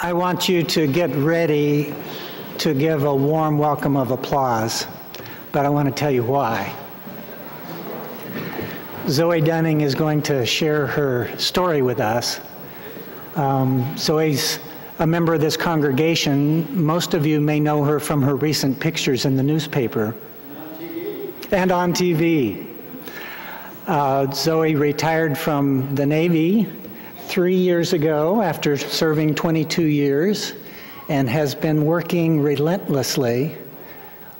I want you to get ready to give a warm welcome of applause, but I want to tell you why. Zoe Dunning is going to share her story with us. Zoe's a member of this congregation. Most of you may know her from her recent pictures in the newspaper. And on TV. Zoe retired from the Navy 3 years ago after serving 22 years and has been working relentlessly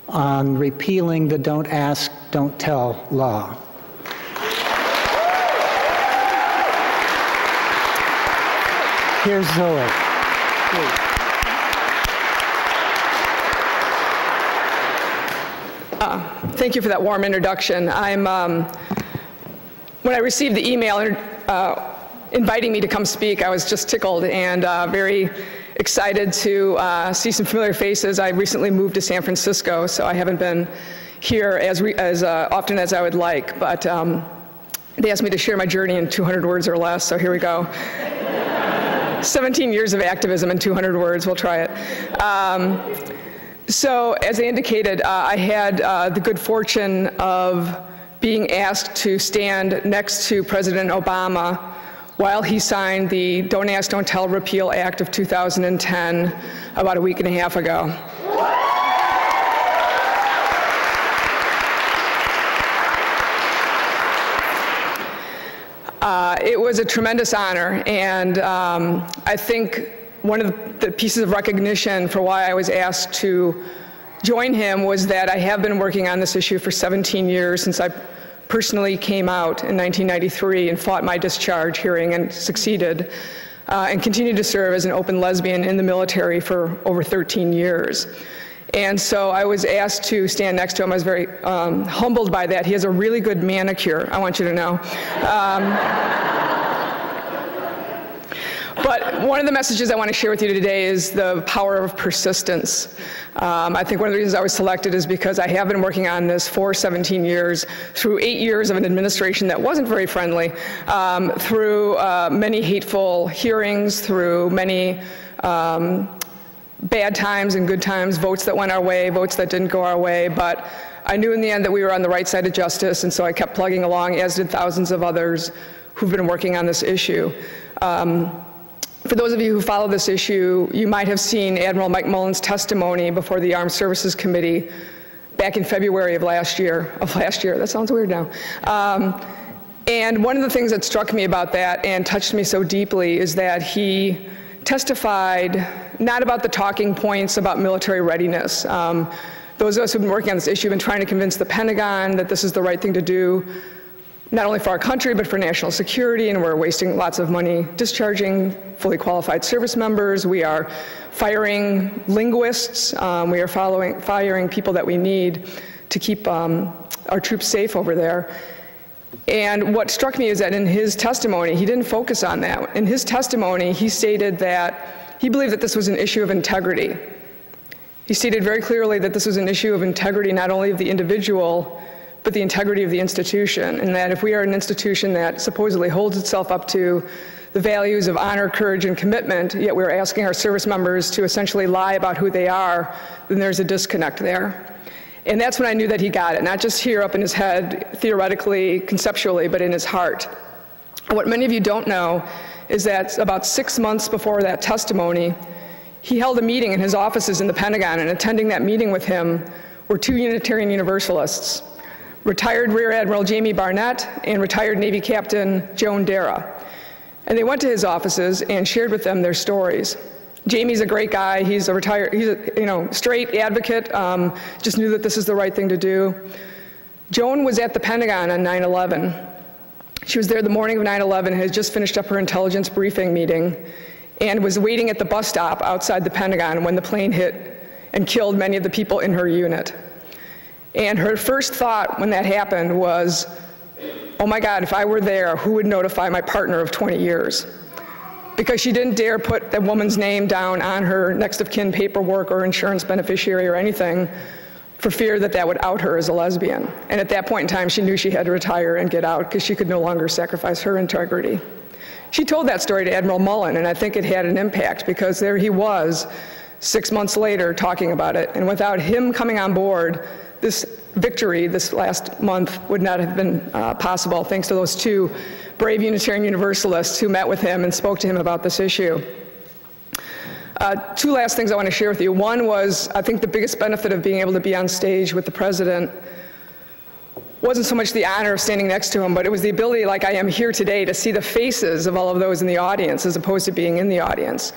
on repealing the Don't Ask, Don't Tell law. Here's Zoe. Please. Thank you for that warm introduction. When I received the email inviting me to come speak, I was just tickled and very excited to see some familiar faces. I recently moved to San Francisco, so I haven't been here as often as I would like, but they asked me to share my journey in 200 words or less, so here we go. 17 years of activism in 200 words, we'll try it. So as I indicated, I had the good fortune of being asked to stand next to President Obama while he signed the Don't Ask, Don't Tell Repeal Act of 2010 about a week and a half ago. It was a tremendous honor, and I think one of the pieces of recognition for why I was asked to join him was that I have been working on this issue for 17 years since I personally came out in 1993 and fought my discharge hearing and succeeded, and continued to serve as an open lesbian in the military for over 13 years. And so I was asked to stand next to him. I was very humbled by that. He has a really good manicure, I want you to know. But one of the messages I want to share with you today is the power of persistence. I think one of the reasons I was selected is because I have been working on this for 17 years, through 8 years of an administration that wasn't very friendly, through many hateful hearings, through many bad times and good times, votes that went our way, votes that didn't go our way, but I knew in the end that we were on the right side of justice, and so I kept plugging along, as did thousands of others who've been working on this issue. For those of you who follow this issue, you might have seen Admiral Mike Mullen's testimony before the Armed Services Committee back in February of last year. That sounds weird now. And one of the things that struck me about that and touched me so deeply is that he testified not about the talking points about military readiness. Those of us who've been working on this issue have been trying to convince the Pentagon that this is the right thing to do, not only for our country, but for national security, and we're wasting lots of money discharging fully qualified service members. We are firing linguists. We are firing people that we need to keep our troops safe over there. And what struck me is that in his testimony, he didn't focus on that. In his testimony, he stated that he believed that this was an issue of integrity. He stated very clearly that this was an issue of integrity, not only of the individual, but the integrity of the institution, and that if we are an institution that supposedly holds itself up to the values of honor, courage, and commitment, yet we're asking our service members to essentially lie about who they are, then there's a disconnect there. And that's when I knew that he got it, not just here up in his head, theoretically, conceptually, but in his heart. And what many of you don't know is that about 6 months before that testimony, he held a meeting in his offices in the Pentagon, and attending that meeting with him were 2 Unitarian Universalists, retired Rear Admiral Jamie Barnett and retired Navy Captain Joan Dara. And they went to his offices and shared with them their stories. Jamie's a great guy. He's a straight advocate, just knew that this is the right thing to do. Joan was at the Pentagon on 9/11. She was there the morning of 9/11, had just finished up her intelligence briefing meeting, and was waiting at the bus stop outside the Pentagon when the plane hit and killed many of the people in her unit. And her first thought when that happened was, oh my God, if I were there, who would notify my partner of 20 years? Because she didn't dare put that woman's name down on her next of kin paperwork or insurance beneficiary or anything for fear that that would out her as a lesbian. And at that point in time, she knew she had to retire and get out because she could no longer sacrifice her integrity. She told that story to Admiral Mullen, and I think it had an impact, because there he was 6 months later talking about it. And without him coming on board, this victory this last month would not have been possible, thanks to those two brave Unitarian Universalists who met with him and spoke to him about this issue. Two last things I want to share with you. One was, I think the biggest benefit of being able to be on stage with the president wasn't so much the honor of standing next to him, but it was the ability, like I am here today, to see the faces of all of those in the audience as opposed to being in the audience.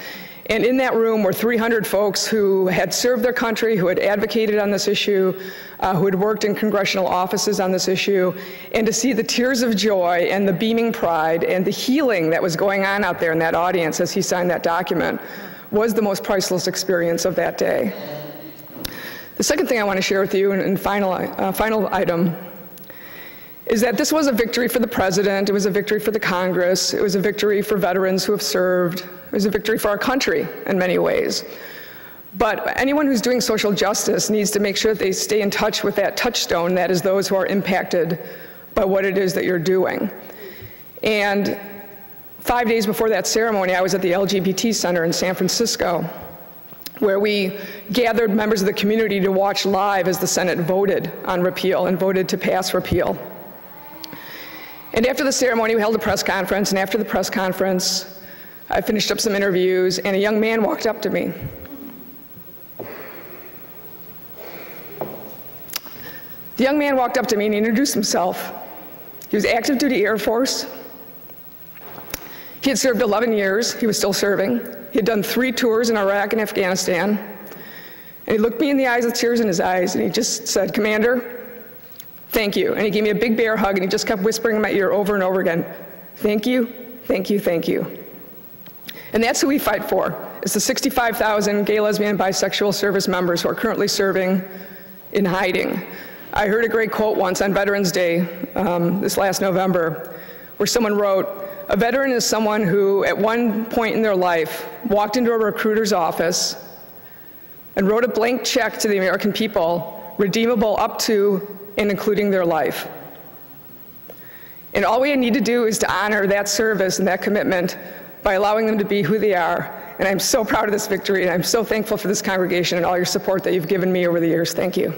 And in that room were 300 folks who had served their country, who had advocated on this issue, who had worked in congressional offices on this issue, and to see the tears of joy and the beaming pride and the healing that was going on out there in that audience as he signed that document was the most priceless experience of that day. The second thing I want to share with you, and final item, is that this was a victory for the president, it was a victory for the Congress, it was a victory for veterans who have served, it was a victory for our country in many ways. But anyone who's doing social justice needs to make sure that they stay in touch with that touchstone, that is those who are impacted by what it is that you're doing. And 5 days before that ceremony, I was at the LGBT Center in San Francisco, where we gathered members of the community to watch live as the Senate voted on repeal and voted to pass repeal. And after the ceremony, we held a press conference, and after the press conference, I finished up some interviews, and a young man walked up to me. The young man walked up to me and he introduced himself. He was active duty Air Force. He had served 11 years, he was still serving. He had done 3 tours in Iraq and Afghanistan. And he looked me in the eyes with tears in his eyes, and he just said, "Commander, thank you." And he gave me a big bear hug, and he just kept whispering in my ear over and over again, "Thank you, thank you, thank you." And that's who we fight for. It's the 65,000 gay, lesbian, and bisexual service members who are currently serving in hiding. I heard a great quote once on Veterans Day this last November, where someone wrote, "A veteran is someone who, at one point in their life, walked into a recruiter's office and wrote a blank check to the American people, redeemable up to and including their life." And all we need to do is to honor that service and that commitment by allowing them to be who they are. And I'm so proud of this victory, and I'm so thankful for this congregation and all your support that you've given me over the years. Thank you.